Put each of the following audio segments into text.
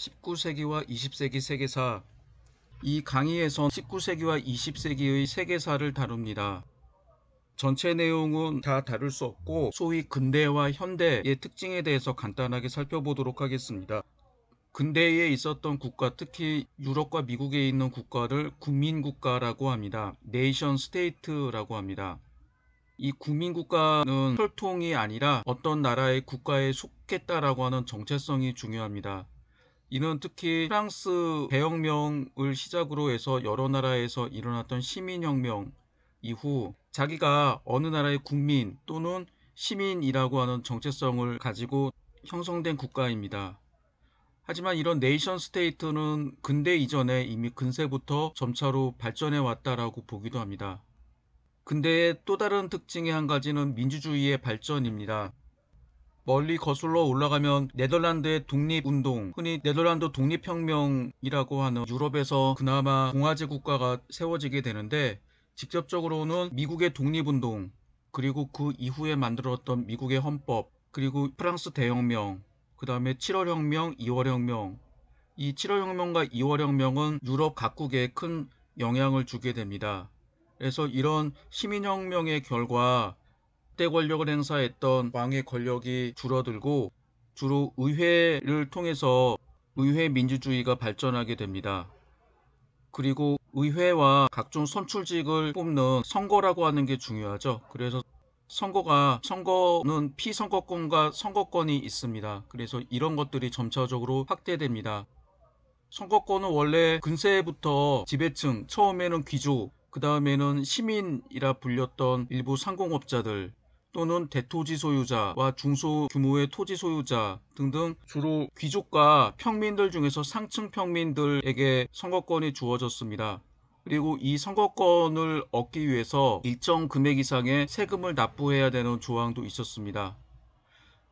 19세기와 20세기 세계사. 이 강의에선 19세기와 20세기의 세계사를 다룹니다. 전체 내용은 다 다룰 수 없고 소위 근대와 현대의 특징에 대해서 간단하게 살펴보도록 하겠습니다. 근대에 있었던 국가, 특히 유럽과 미국에 있는 국가를 국민국가라고 합니다. 네이션 스테이트라고 합니다. 이 국민국가는 혈통이 아니라 어떤 나라의 국가에 속했다라고 하는 정체성이 중요합니다. 이는 특히 프랑스 대혁명을 시작으로 해서 여러 나라에서 일어났던 시민혁명 이후 자기가 어느 나라의 국민 또는 시민이라고 하는 정체성을 가지고 형성된 국가입니다. 하지만 이런 네이션 스테이트는 근대 이전에 이미 근세부터 점차로 발전해 왔다라고 보기도 합니다. 근대의 또 다른 특징의 한 가지는 민주주의의 발전입니다. 멀리 거슬러 올라가면 네덜란드의 독립운동, 흔히 네덜란드 독립혁명이라고 하는 유럽에서 그나마 공화제 국가가 세워지게 되는데, 직접적으로는 미국의 독립운동, 그리고 그 이후에 만들었던 미국의 헌법, 그리고 프랑스 대혁명, 그 다음에 7월혁명, 2월혁명. 이 7월혁명과 2월혁명은 유럽 각국에 큰 영향을 주게 됩니다. 그래서 이런 시민혁명의 결과 때 권력을 행사했던 왕의 권력이 줄어들고 주로 의회를 통해서 의회 민주주의가 발전하게 됩니다. 그리고 의회와 각종 선출직을 뽑는 선거라고 하는 게 중요하죠. 그래서 선거는 피선거권과 선거권이 있습니다. 그래서 이런 것들이 점차적으로 확대됩니다. 선거권은 원래 근세부터 지배층, 처음에는 귀족, 그 다음에는 시민이라 불렸던 일부 상공업자들 또는 대토지 소유자와 중소규모의 토지 소유자 등등 주로 귀족과 평민들 중에서 상층 평민들에게 선거권이 주어졌습니다. 그리고 이 선거권을 얻기 위해서 일정 금액 이상의 세금을 납부해야 되는 조항도 있었습니다.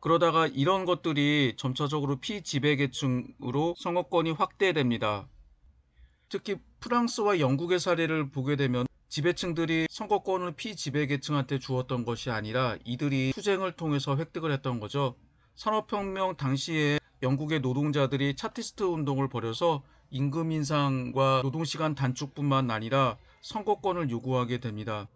그러다가 이런 것들이 점차적으로 피지배계층으로 선거권이 확대됩니다. 특히 프랑스와 영국의 사례를 보게 되면 지배층들이 선거권을 피지배계층한테 주었던 것이 아니라 이들이 투쟁을 통해서 획득을 했던 거죠. 산업혁명 당시에 영국의 노동자들이 차티스트 운동을 벌여서 임금 인상과 노동시간 단축뿐만 아니라 선거권을 요구하게 됩니다.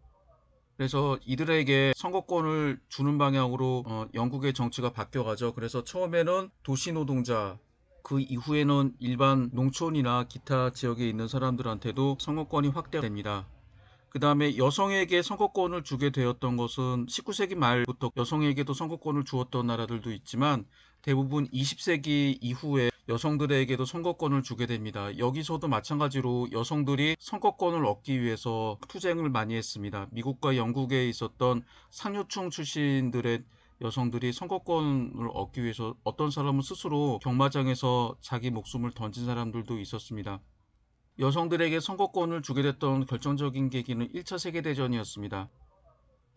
그래서 이들에게 선거권을 주는 방향으로 영국의 정치가 바뀌어가죠. 그래서 처음에는 도시노동자, 그 이후에는 일반 농촌이나 기타 지역에 있는 사람들한테도 선거권이 확대됩니다. 그 다음에 여성에게 선거권을 주게 되었던 것은 19세기 말부터 여성에게도 선거권을 주었던 나라들도 있지만 대부분 20세기 이후에 여성들에게도 선거권을 주게 됩니다. 여기서도 마찬가지로 여성들이 선거권을 얻기 위해서 투쟁을 많이 했습니다. 미국과 영국에 있었던 상류층 출신들의 여성들이 선거권을 얻기 위해서 어떤 사람은 스스로 경마장에서 자기 목숨을 던진 사람들도 있었습니다. 여성들에게 선거권을 주게 됐던 결정적인 계기는 1차 세계대전이었습니다.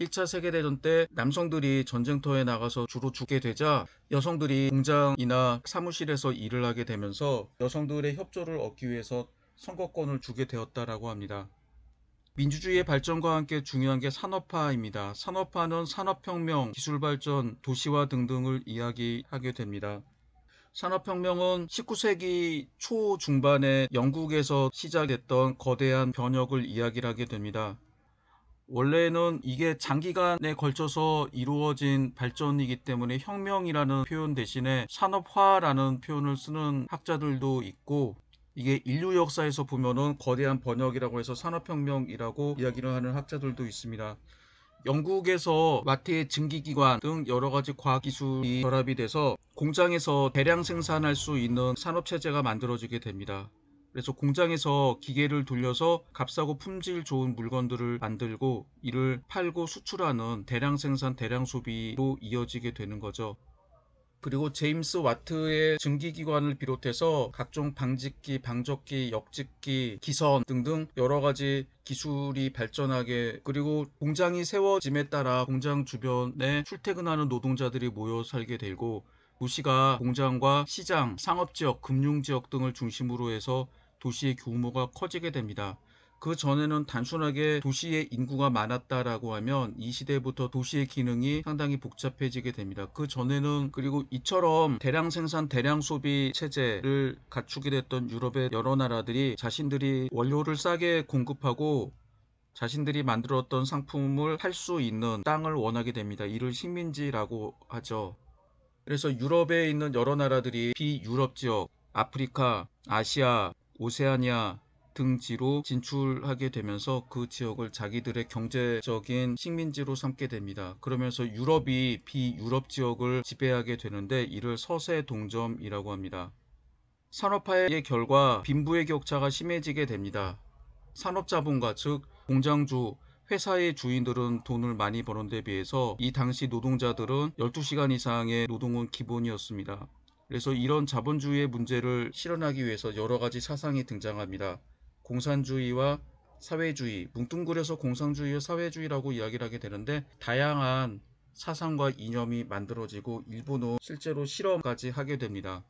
1차 세계대전 때 남성들이 전쟁터에 나가서 주로 죽게 되자 여성들이 공장이나 사무실에서 일을 하게 되면서 여성들의 협조를 얻기 위해서 선거권을 주게 되었다라고 합니다. 민주주의의 발전과 함께 중요한 게 산업화입니다. 산업화는 산업혁명, 기술발전, 도시화 등등을 이야기하게 됩니다. 산업혁명은 19세기 초중반에 영국에서 시작했던 거대한 변혁을 이야기를 하게 됩니다. 원래는 이게 장기간에 걸쳐서 이루어진 발전이기 때문에 혁명이라는 표현 대신에 산업화라는 표현을 쓰는 학자들도 있고, 이게 인류 역사에서 보면은 거대한 번역이라고 해서 산업혁명이라고 이야기를 하는 학자들도 있습니다. 영국에서 마트의 증기기관 등 여러가지 과학기술이 결합이 돼서 공장에서 대량 생산할 수 있는 산업체제가 만들어지게 됩니다. 그래서 공장에서 기계를 돌려서 값싸고 품질 좋은 물건들을 만들고 이를 팔고 수출하는 대량 생산, 대량 소비로 이어지게 되는 거죠. 그리고 제임스 와트의 증기기관을 비롯해서 각종 방직기, 방적기, 역직기, 기선 등등 여러가지 기술이 발전하게, 그리고 공장이 세워짐에 따라 공장 주변에 출퇴근하는 노동자들이 모여 살게 되고 도시가 공장과 시장, 상업지역, 금융지역 등을 중심으로 해서 도시의 규모가 커지게 됩니다. 그 전에는 단순하게 도시의 인구가 많았다라고 하면 이 시대부터 도시의 기능이 상당히 복잡해지게 됩니다. 그 전에는 그리고 이처럼 대량 생산 대량 소비 체제를 갖추게 됐던 유럽의 여러 나라들이 자신들이 원료를 싸게 공급하고 자신들이 만들었던 상품을 팔 수 있는 땅을 원하게 됩니다. 이를 식민지라고 하죠. 그래서 유럽에 있는 여러 나라들이 비유럽 지역, 아프리카, 아시아, 오세아니아 등지로 진출하게 되면서 그 지역을 자기들의 경제적인 식민지로 삼게 됩니다. 그러면서 유럽이 비유럽 지역을 지배하게 되는데 이를 서세 동점이라고 합니다. 산업화의 결과 빈부의 격차가 심해지게 됩니다. 산업자본가 즉 공장주, 회사의 주인들은 돈을 많이 버는 데 비해서 이 당시 노동자들은 12시간 이상의 노동은 기본이었습니다. 그래서 이런 자본주의의 문제를 실현하기 위해서 여러 가지 사상이 등장합니다. 공산주의와 사회주의, 뭉뚱그려서 공산주의와 사회주의라고 이야기를 하게 되는데 다양한 사상과 이념이 만들어지고 일부는 실제로 실험까지 하게 됩니다.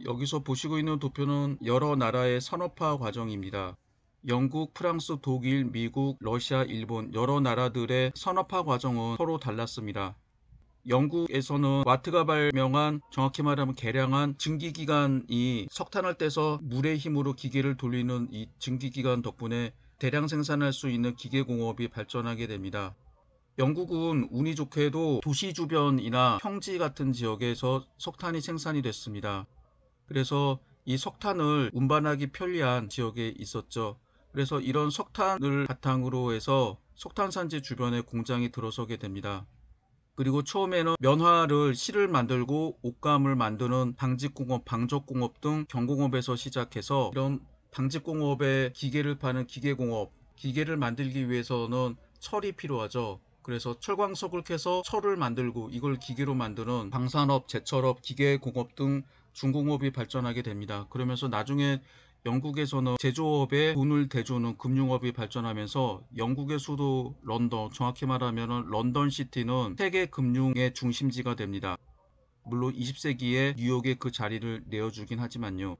여기서 보시고 있는 도표는 여러 나라의 산업화 과정입니다. 영국, 프랑스, 독일, 미국, 러시아, 일본 여러 나라들의 산업화 과정은 서로 달랐습니다. 영국에서는 와트가 발명한, 정확히 말하면 개량한 증기기관이 석탄을 떼서 물의 힘으로 기계를 돌리는 이 증기기관 덕분에 대량 생산할 수 있는 기계공업이 발전하게 됩니다. 영국은 운이 좋게도 도시 주변이나 평지 같은 지역에서 석탄이 생산이 됐습니다. 그래서 이 석탄을 운반하기 편리한 지역에 있었죠. 그래서 이런 석탄을 바탕으로 해서 석탄산지 주변에 공장이 들어서게 됩니다. 그리고 처음에는 면화를 실을 만들고 옷감을 만드는 방직공업, 방적공업 등 경공업에서 시작해서 이런 방직공업에 기계를 파는 기계공업, 기계를 만들기 위해서는 철이 필요하죠. 그래서 철광석을 캐서 철을 만들고 이걸 기계로 만드는 방산업, 제철업, 기계공업 등 중공업이 발전하게 됩니다. 그러면서 나중에 영국에서는 제조업에 돈을 대주는 금융업이 발전하면서 영국의 수도 런던, 정확히 말하면 런던 시티는 세계 금융의 중심지가 됩니다. 물론 20세기에 뉴욕에 그 자리를 내어주긴 하지만요.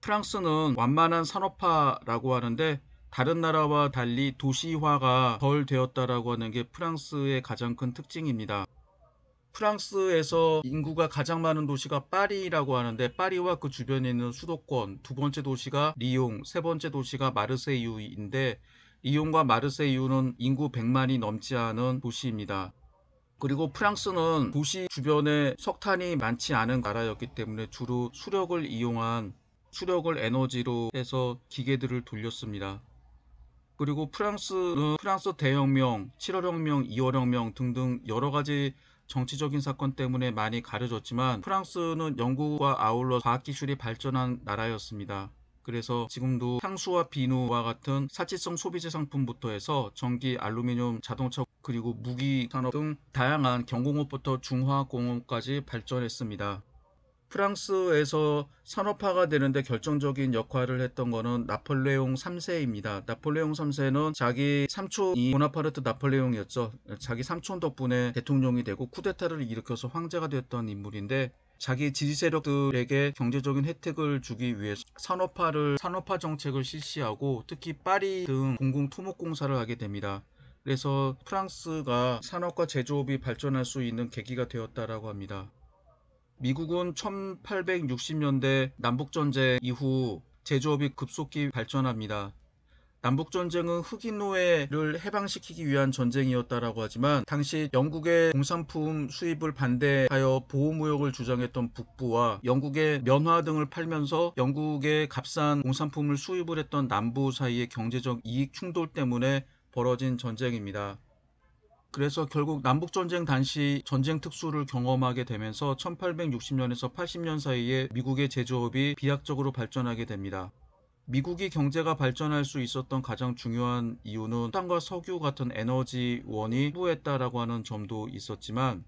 프랑스는 완만한 산업화라고 하는데 다른 나라와 달리 도시화가 덜 되었다라고 하는 게 프랑스의 가장 큰 특징입니다. 프랑스에서 인구가 가장 많은 도시가 파리라고 하는데 파리와 그 주변에 있는 수도권, 두 번째 도시가 리옹, 세 번째 도시가 마르세유인데 리옹과 마르세유는 인구 100만이 넘지 않은 도시입니다. 그리고 프랑스는 도시 주변에 석탄이 많지 않은 나라였기 때문에 주로 수력을 이용한 수력을 에너지로 해서 기계들을 돌렸습니다. 그리고 프랑스는 프랑스 대혁명, 7월혁명, 2월혁명 등등 여러 가지 정치적인 사건 때문에 많이 가려졌지만 프랑스는 영국과 아울러 과학기술이 발전한 나라였습니다. 그래서 지금도 향수와 비누와 같은 사치성 소비재 상품부터 해서 전기, 알루미늄, 자동차 그리고 무기 산업 등 다양한 경공업부터 중화공업까지 발전했습니다. 프랑스에서 산업화가 되는데 결정적인 역할을 했던 것은 나폴레옹 3세입니다. 나폴레옹 3세는 자기 삼촌이 보나파르트 나폴레옹이었죠. 자기 삼촌 덕분에 대통령이 되고 쿠데타를 일으켜서 황제가 되었던 인물인데 자기 지지 세력들에게 경제적인 혜택을 주기 위해서 산업화 정책을 실시하고 특히 파리 등 공공토목공사를 하게 됩니다. 그래서 프랑스가 산업과 제조업이 발전할 수 있는 계기가 되었다라고 합니다. 미국은 1860년대 남북전쟁 이후 제조업이 급속히 발전합니다. 남북전쟁은 흑인 노예를 해방시키기 위한 전쟁이었다라고 하지만 당시 영국의 공산품 수입을 반대하여 보호무역을 주장했던 북부와 영국의 면화 등을 팔면서 영국의 값싼 공산품을 수입을 했던 남부 사이의 경제적 이익 충돌 때문에 벌어진 전쟁입니다. 그래서 결국 남북전쟁 당시 전쟁 특수를 경험하게 되면서 1860년에서 80년 사이에 미국의 제조업이 비약적으로 발전하게 됩니다. 미국이 경제가 발전할 수 있었던 가장 중요한 이유는 석탄과 석유 같은 에너지원이 풍부했다라고 하는 점도 있었지만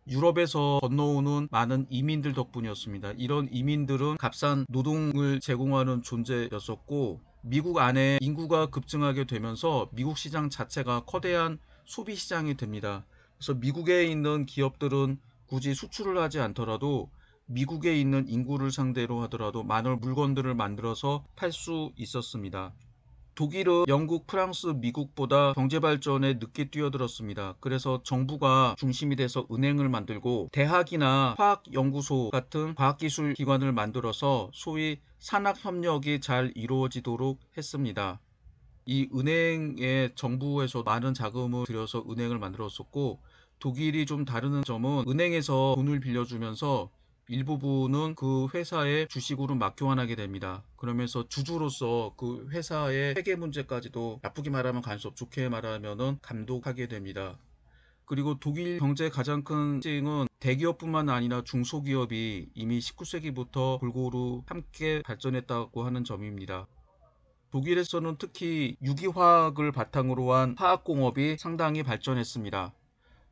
유럽에서 건너오는 많은 이민들 덕분이었습니다. 이런 이민들은 값싼 노동을 제공하는 존재였었고 미국 안에 인구가 급증하게 되면서 미국 시장 자체가 커다란 소비 시장이 됩니다. 그래서 미국에 있는 기업들은 굳이 수출을 하지 않더라도 미국에 있는 인구를 상대로 하더라도 많은 물건들을 만들어서 팔 수 있었습니다. 독일은 영국, 프랑스, 미국보다 경제 발전에 늦게 뛰어들었습니다. 그래서 정부가 중심이 돼서 은행을 만들고 대학이나 화학연구소 같은 과학기술 기관을 만들어서 소위 산학협력이 잘 이루어지도록 했습니다. 이 은행에 정부에서 많은 자금을 들여서 은행을 만들었었고, 독일이 좀 다른 점은 은행에서 돈을 빌려주면서 일부분은 그 회사의 주식으로 맞교환하게 됩니다. 그러면서 주주로서 그 회사의 회계 문제까지도 나쁘게 말하면 간섭, 좋게 말하면 감독하게 됩니다. 그리고 독일 경제의 가장 큰 특징은 대기업뿐만 아니라 중소기업이 이미 19세기부터 골고루 함께 발전했다고 하는 점입니다. 독일에서는 특히 유기화학을 바탕으로 한 화학공업이 상당히 발전했습니다.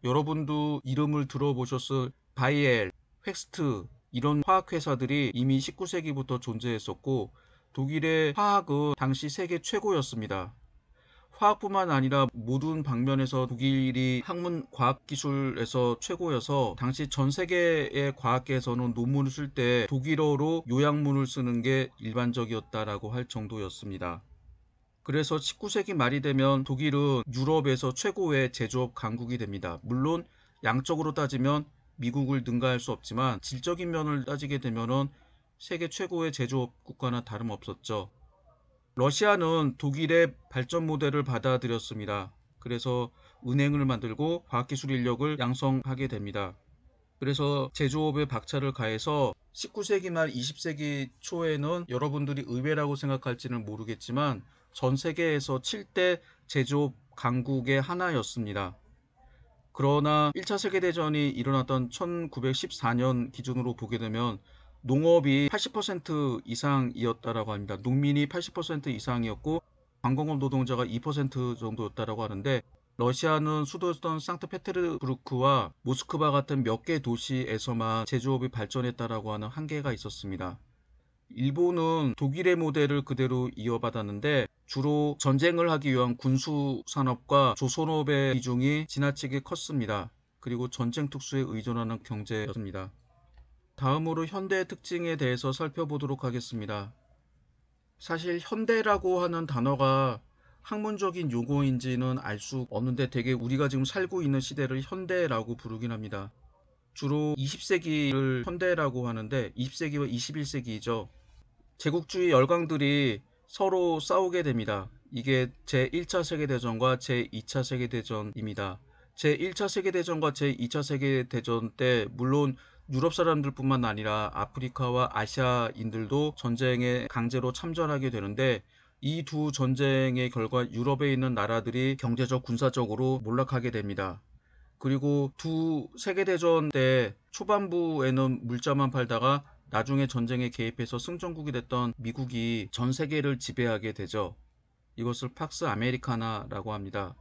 여러분도 이름을 들어보셨을 바이엘, 획스트 이런 화학회사들이 이미 19세기부터 존재했었고, 독일의 화학은 당시 세계 최고였습니다. 화학뿐만 아니라 모든 방면에서 독일이 학문 과학기술에서 최고여서 당시 전 세계의 과학계에서는 논문을 쓸 때 독일어로 요약문을 쓰는 게 일반적이었다라고 할 정도였습니다. 그래서 19세기 말이 되면 독일은 유럽에서 최고의 제조업 강국이 됩니다. 물론 양적으로 따지면 미국을 능가할 수 없지만 질적인 면을 따지게 되면 세계 최고의 제조업 국가나 다름없었죠. 러시아는 독일의 발전 모델을 받아들였습니다. 그래서 은행을 만들고 과학기술 인력을 양성하게 됩니다. 그래서 제조업에 박차를 가해서 19세기 말 20세기 초에는 여러분들이 의외라고 생각할지는 모르겠지만 전 세계에서 7대 제조업 강국의 하나였습니다. 그러나 1차 세계대전이 일어났던 1914년 기준으로 보게 되면 농업이 80% 이상이었다라고 합니다. 농민이 80% 이상이었고 광공업 노동자가 2% 정도였다라고 하는데, 러시아는 수도였던 상트페테르부르크와 모스크바 같은 몇 개 도시에서만 제조업이 발전했다라고 하는 한계가 있었습니다. 일본은 독일의 모델을 그대로 이어받았는데 주로 전쟁을 하기 위한 군수 산업과 조선업의 비중이 지나치게 컸습니다. 그리고 전쟁 특수에 의존하는 경제였습니다. 다음으로 현대의 특징에 대해서 살펴보도록 하겠습니다. 사실 현대라고 하는 단어가 학문적인 용어인지는 알 수 없는데 되게 우리가 지금 살고 있는 시대를 현대라고 부르긴 합니다. 주로 20세기를 현대라고 하는데 20세기와 21세기이죠. 제국주의 열강들이 서로 싸우게 됩니다. 이게 제1차 세계대전과 제2차 세계대전입니다. 제1차 세계대전과 제2차 세계대전 때 물론 유럽 사람들뿐만 아니라 아프리카와 아시아인들도 전쟁에 강제로 참전하게 되는데, 이 두 전쟁의 결과 유럽에 있는 나라들이 경제적 군사적으로 몰락하게 됩니다. 그리고 두 세계대전 때 초반부에는 물자만 팔다가 나중에 전쟁에 개입해서 승전국이 됐던 미국이 전 세계를 지배하게 되죠. 이것을 팍스 아메리카나라고 합니다.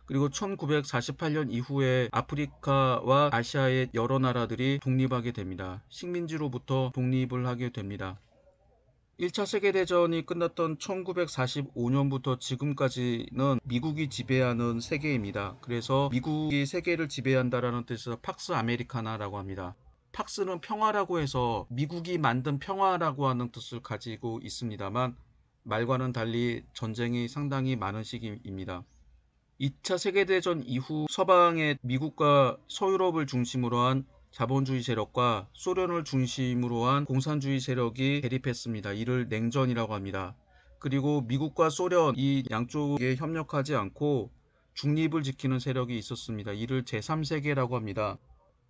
그리고 1948년 이후에 아프리카와 아시아의 여러 나라들이 독립하게 됩니다. 식민지로부터 독립을 하게 됩니다. 1차 세계대전이 끝났던 1945년부터 지금까지는 미국이 지배하는 세계입니다. 그래서 미국이 세계를 지배한다라는 뜻에서 팍스 아메리카나라고 합니다. 팍스는 평화라고 해서 미국이 만든 평화라고 하는 뜻을 가지고 있습니다만 말과는 달리 전쟁이 상당히 많은 시기입니다. 2차 세계대전 이후 서방의 미국과 서유럽을 중심으로 한 자본주의 세력과 소련을 중심으로 한 공산주의 세력이 대립했습니다. 이를 냉전이라고 합니다. 그리고 미국과 소련 이 양쪽에 협력하지 않고 중립을 지키는 세력이 있었습니다. 이를 제3세계라고 합니다.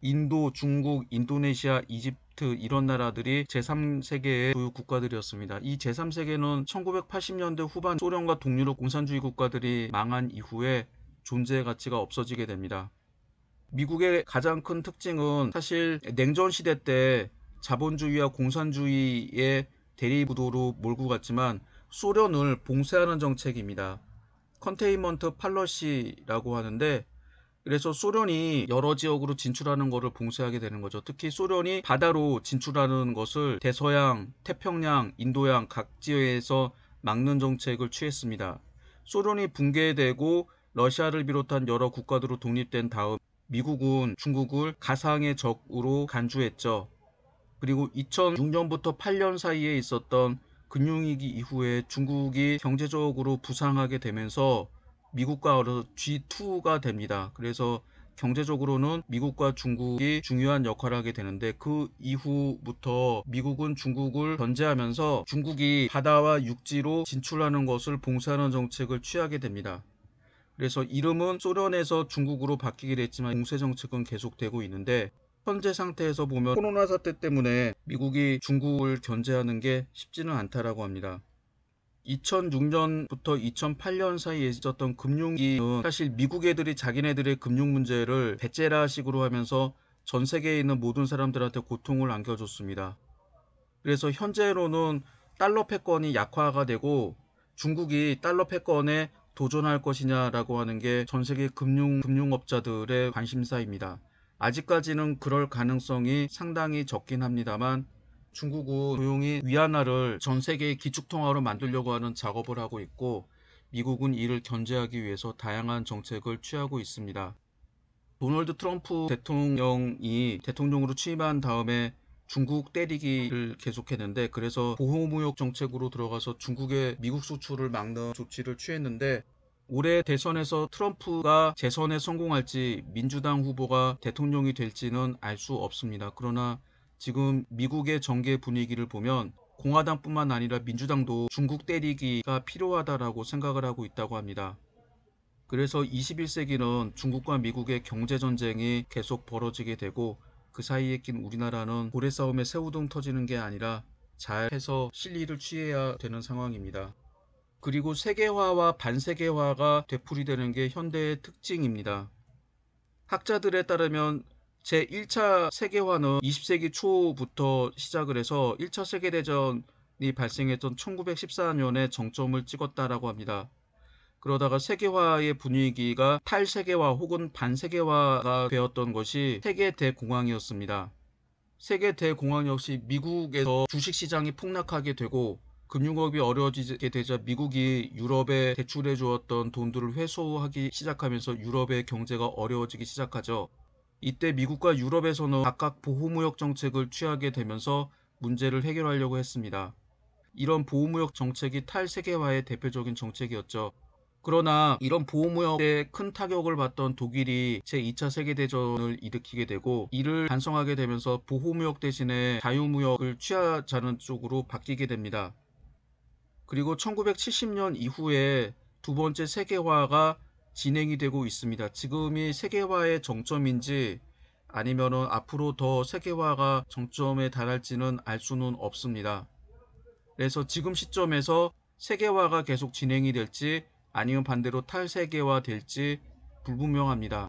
인도, 중국, 인도네시아, 이집트 이런 나라들이 제3세계의 주요 국가들이었습니다. 이 제3세계는 1980년대 후반 소련과 동유럽 공산주의 국가들이 망한 이후에 존재의 가치가 없어지게 됩니다. 미국의 가장 큰 특징은 사실 냉전 시대 때 자본주의와 공산주의의 대립구도로 몰고 갔지만 소련을 봉쇄하는 정책입니다. 컨테인먼트 팔러시라고 하는데, 그래서 소련이 여러 지역으로 진출하는 것을 봉쇄하게 되는 거죠. 특히 소련이 바다로 진출하는 것을 대서양, 태평양, 인도양 각 지역에서 막는 정책을 취했습니다. 소련이 붕괴되고 러시아를 비롯한 여러 국가들로 독립된 다음 미국은 중국을 가상의 적으로 간주했죠. 그리고 2006년부터 8년 사이에 있었던 금융위기 이후에 중국이 경제적으로 부상하게 되면서 미국과 G2가 됩니다. 그래서 경제적으로는 미국과 중국이 중요한 역할을 하게 되는데, 그 이후부터 미국은 중국을 견제하면서 중국이 바다와 육지로 진출하는 것을 봉쇄하는 정책을 취하게 됩니다. 그래서 이름은 소련에서 중국으로 바뀌게 됐지만 봉쇄 정책은 계속되고 있는데, 현재 상태에서 보면 코로나 사태 때문에 미국이 중국을 견제하는 게 쉽지는 않다라고 합니다. 2006년부터 2008년 사이에 있었던 금융위기는 사실 미국 애들이 자기네들의 금융 문제를 배째라식으로 하면서 전 세계에 있는 모든 사람들한테 고통을 안겨줬습니다. 그래서 현재로는 달러 패권이 약화가 되고 중국이 달러 패권에 도전할 것이냐라고 하는 게 전 세계 금융업자들의 관심사입니다. 아직까지는 그럴 가능성이 상당히 적긴 합니다만, 중국은 조용히 위안화를 전 세계의 기축통화로 만들려고 하는 작업을 하고 있고, 미국은 이를 견제하기 위해서 다양한 정책을 취하고 있습니다. 도널드 트럼프 대통령이 대통령으로 취임한 다음에 중국 때리기를 계속했는데, 그래서 보호무역 정책으로 들어가서 중국의 미국 수출을 막는 조치를 취했는데, 올해 대선에서 트럼프가 재선에 성공할지 민주당 후보가 대통령이 될지는 알 수 없습니다. 그러나 지금 미국의 정계 분위기를 보면 공화당뿐만 아니라 민주당도 중국 때리기가 필요하다라고 생각을 하고 있다고 합니다. 그래서 21세기는 중국과 미국의 경제전쟁이 계속 벌어지게 되고, 그 사이에 낀 우리나라는 고래 싸움에 새우등 터지는 게 아니라 잘 해서 실리를 취해야 되는 상황입니다. 그리고 세계화와 반세계화가 되풀이되는 게 현대의 특징입니다. 학자들에 따르면 제1차 세계화는 20세기 초부터 시작을 해서 1차 세계대전이 발생했던 1914년에 정점을 찍었다라고 합니다. 그러다가 세계화의 분위기가 탈세계화 혹은 반세계화가 되었던 것이 세계대공황이었습니다. 세계대공황 역시 미국에서 주식시장이 폭락하게 되고 금융업이 어려워지게 되자 미국이 유럽에 대출해 주었던 돈들을 회수하기 시작하면서 유럽의 경제가 어려워지기 시작하죠. 이때 미국과 유럽에서는 각각 보호무역 정책을 취하게 되면서 문제를 해결하려고 했습니다. 이런 보호무역 정책이 탈세계화의 대표적인 정책이었죠. 그러나 이런 보호무역에 큰 타격을 받던 독일이 제2차 세계대전을 일으키게 되고, 이를 반성하게 되면서 보호무역 대신에 자유무역을 취하자는 쪽으로 바뀌게 됩니다. 그리고 1970년 이후에 두 번째 세계화가 진행이 되고 있습니다. 지금이 세계화의 정점인지 아니면은 앞으로 더 세계화가 정점에 달할지는 알 수는 없습니다. 그래서 지금 시점에서 세계화가 계속 진행이 될지 아니면 반대로 탈세계화 될지 불분명합니다.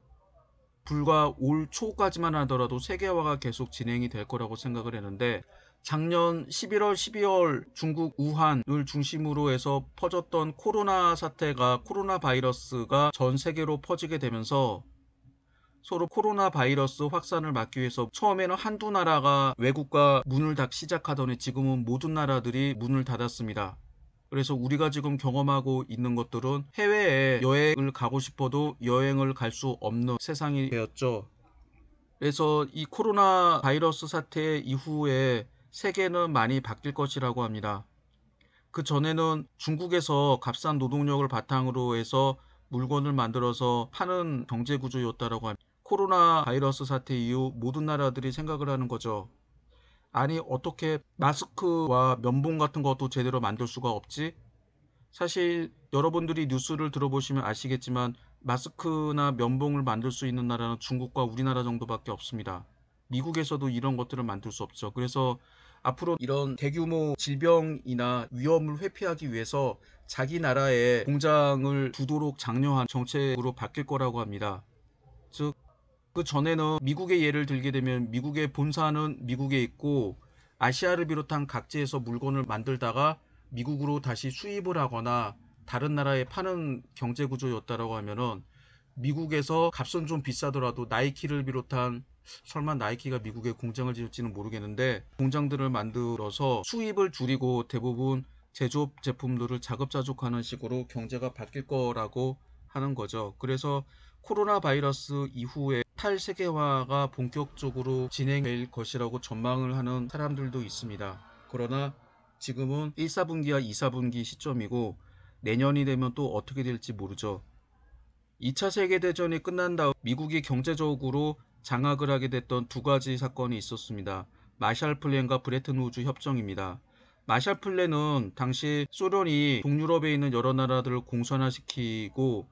불과 올 초까지만 하더라도 세계화가 계속 진행이 될 거라고 생각을 했는데, 작년 11월, 12월 중국 우한을 중심으로 해서 퍼졌던 코로나 바이러스가 전 세계로 퍼지게 되면서 서로 코로나 바이러스 확산을 막기 위해서 처음에는 한두 나라가 외국과 문을 닫기 시작하더니 지금은 모든 나라들이 문을 닫았습니다. 그래서 우리가 지금 경험하고 있는 것들은 해외에 여행을 가고 싶어도 여행을 갈 수 없는 세상이 되었죠. 그래서 이 코로나 바이러스 사태 이후에 세계는 많이 바뀔 것이라고 합니다. 그 전에는 중국에서 값싼 노동력을 바탕으로 해서 물건을 만들어서 파는 경제 구조였다라고 합니다. 코로나 바이러스 사태 이후 모든 나라들이 생각을 하는 거죠. 아니, 어떻게 마스크와 면봉 같은 것도 제대로 만들 수가 없지? 사실 여러분들이 뉴스를 들어보시면 아시겠지만 마스크나 면봉을 만들 수 있는 나라는 중국과 우리나라 정도밖에 없습니다. 미국에서도 이런 것들을 만들 수 없죠. 그래서 앞으로 이런 대규모 질병이나 위험을 회피하기 위해서 자기 나라에 공장을 두도록 장려한 정책으로 바뀔 거라고 합니다. 즉, 그 전에는 미국의 예를 들게 되면 미국의 본사는 미국에 있고 아시아를 비롯한 각지에서 물건을 만들다가 미국으로 다시 수입을 하거나 다른 나라에 파는 경제 구조였다라고 하면은, 미국에서 값은 좀 비싸더라도 나이키를 비롯한, 설마 나이키가 미국에 공장을 지을지는 모르겠는데, 공장들을 만들어서 수입을 줄이고 대부분 제조업 제품들을 자급자족하는 식으로 경제가 바뀔 거라고 하는 거죠. 그래서 코로나 바이러스 이후에 탈세계화가 본격적으로 진행될 것이라고 전망을 하는 사람들도 있습니다. 그러나 지금은 1, 4분기와 2, 4분기 시점이고 내년이 되면 또 어떻게 될지 모르죠. 2차 세계대전이 끝난 다음 미국이 경제적으로 장악을 하게 됐던 두 가지 사건이 있었습니다. 마샬 플랜과 브레튼 우즈 협정입니다. 마샬 플랜은 당시 소련이 동유럽에 있는 여러 나라들을 공산화시키고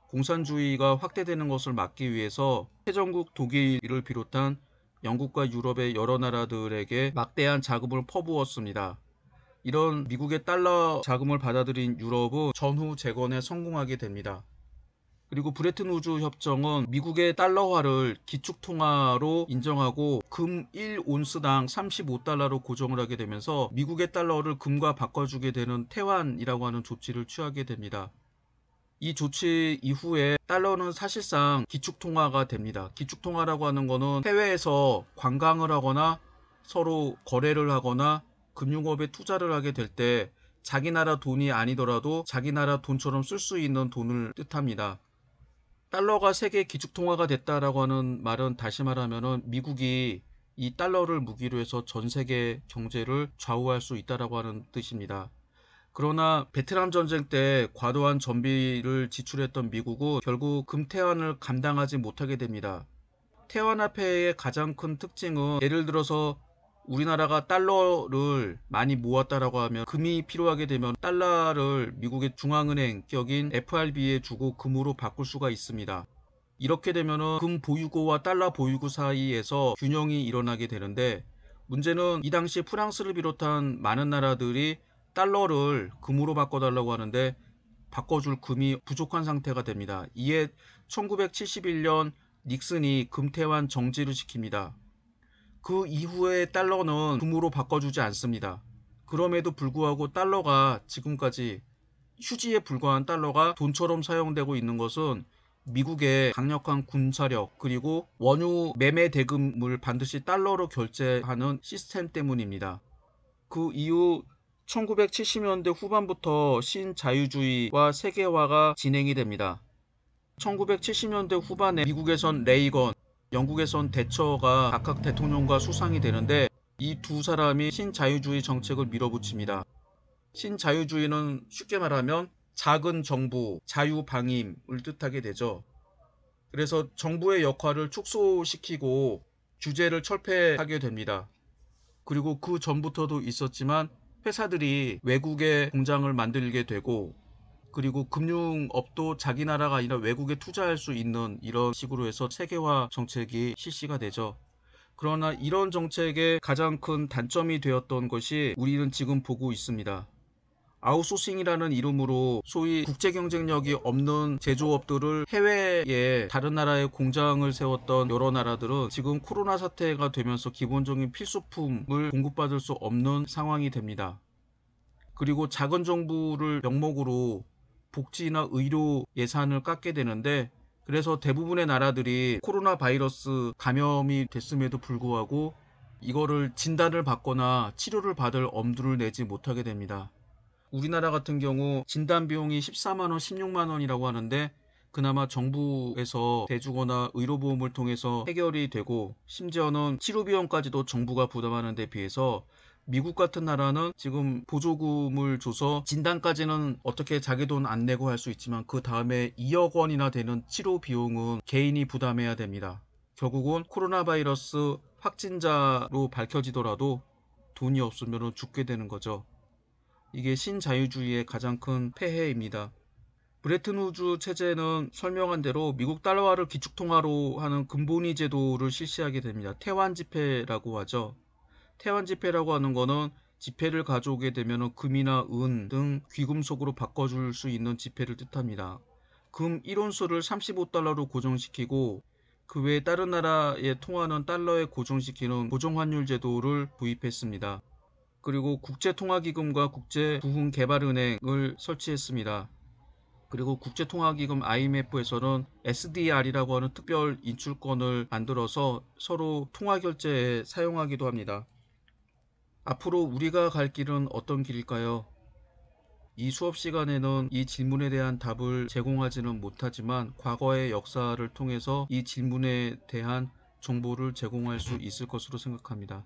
공산주의가 확대되는 것을 막기 위해서 패전국 독일을 비롯한 영국과 유럽의 여러 나라들에게 막대한 자금을 퍼부었습니다. 이런 미국의 달러 자금을 받아들인 유럽은 전후 재건에 성공하게 됩니다. 그리고 브레튼 우즈 협정은 미국의 달러화를 기축통화로 인정하고 금 1온스당 35달러로 고정을 하게 되면서 미국의 달러를 금과 바꿔주게 되는 태환이라고 하는 조치를 취하게 됩니다. 이 조치 이후에 달러는 사실상 기축통화가 됩니다. 기축통화라고 하는 거는 해외에서 관광을 하거나 서로 거래를 하거나 금융업에 투자를 하게 될 때 자기 나라 돈이 아니더라도 자기 나라 돈처럼 쓸 수 있는 돈을 뜻합니다. 달러가 세계 기축통화가 됐다라고 하는 말은 다시 말하면은 미국이 이 달러를 무기로 해서 전 세계 경제를 좌우할 수 있다라고 하는 뜻입니다. 그러나 베트남 전쟁 때 과도한 전비를 지출했던 미국은 결국 금태환을 감당하지 못하게 됩니다. 태환화폐의 가장 큰 특징은 예를 들어서 우리나라가 달러를 많이 모았다라고 하면 금이 필요하게 되면 달러를 미국의 중앙은행 격인 FRB에 주고 금으로 바꿀 수가 있습니다. 이렇게 되면은 금 보유고와 달러 보유고 사이에서 균형이 일어나게 되는데 문제는 이 당시 프랑스를 비롯한 많은 나라들이 달러를 금으로 바꿔달라고 하는데 바꿔줄 금이 부족한 상태가 됩니다. 이에 1971년 닉슨이 금태환 정지를 시킵니다. 그 이후에 달러는 금으로 바꿔주지 않습니다. 그럼에도 불구하고 달러가 지금까지 휴지에 불과한 달러가 돈처럼 사용되고 있는 것은 미국의 강력한 군사력 그리고 원유 매매 대금을 반드시 달러로 결제하는 시스템 때문입니다. 그 이후 1970년대 후반부터 신자유주의와 세계화가 진행이 됩니다. 1970년대 후반에 미국에선 레이건, 영국에선 대처가 각각 대통령과 수상이 되는데 이 두 사람이 신자유주의 정책을 밀어붙입니다. 신자유주의는 쉽게 말하면 작은 정부, 자유방임을 뜻하게 되죠. 그래서 정부의 역할을 축소시키고 규제를 철폐하게 됩니다. 그리고 그 전부터도 있었지만 회사들이 외국에 공장을 만들게 되고 그리고 금융업도 자기 나라가 아니라 외국에 투자할 수 있는 이런 식으로 해서 세계화 정책이 실시가 되죠. 그러나 이런 정책의 가장 큰 단점이 되었던 것이 우리는 지금 보고 있습니다. 아웃소싱이라는 이름으로 소위 국제 경쟁력이 없는 제조업들을 해외에 다른 나라에 공장을 세웠던 여러 나라들은 지금 코로나 사태가 되면서 기본적인 필수품을 공급받을 수 없는 상황이 됩니다. 그리고 작은 정부를 명목으로 복지나 의료 예산을 깎게 되는데 그래서 대부분의 나라들이 코로나 바이러스 감염이 됐음에도 불구하고 이거를 진단을 받거나 치료를 받을 엄두를 내지 못하게 됩니다. 우리나라 같은 경우 진단 비용이 14만원, 16만원이라고 하는데 그나마 정부에서 대주거나 의료보험을 통해서 해결이 되고 심지어는 치료 비용까지도 정부가 부담하는 데 비해서 미국 같은 나라는 지금 보조금을 줘서 진단까지는 어떻게 자기 돈 안 내고 할 수 있지만 그 다음에 2억 원이나 되는 치료 비용은 개인이 부담해야 됩니다. 결국은 코로나 바이러스 확진자로 밝혀지더라도 돈이 없으면 죽게 되는 거죠. 이게 신자유주의의 가장 큰 폐해입니다. 브레튼 우즈 체제는 설명한 대로 미국 달러화를 기축통화로 하는 금본위 제도를 실시하게 됩니다. 태환 지폐라고 하죠. 태환 지폐라고 하는 거는 지폐를 가져오게 되면 금이나 은 등 귀금속으로 바꿔줄 수 있는 지폐를 뜻합니다. 금 1온수를 35달러로 고정시키고 그 외에 다른 나라에 통하는 달러에 고정시키는 고정환율 제도를 도입했습니다. 그리고 국제통화기금과 국제부흥개발은행을 설치했습니다. 그리고 국제통화기금 IMF에서는 SDR이라고 하는 특별 인출권을 만들어서 서로 통화결제에 사용하기도 합니다. 앞으로 우리가 갈 길은 어떤 길일까요? 이 수업 시간에는 이 질문에 대한 답을 제공하지는 못하지만 과거의 역사를 통해서 이 질문에 대한 정보를 제공할 수 있을 것으로 생각합니다.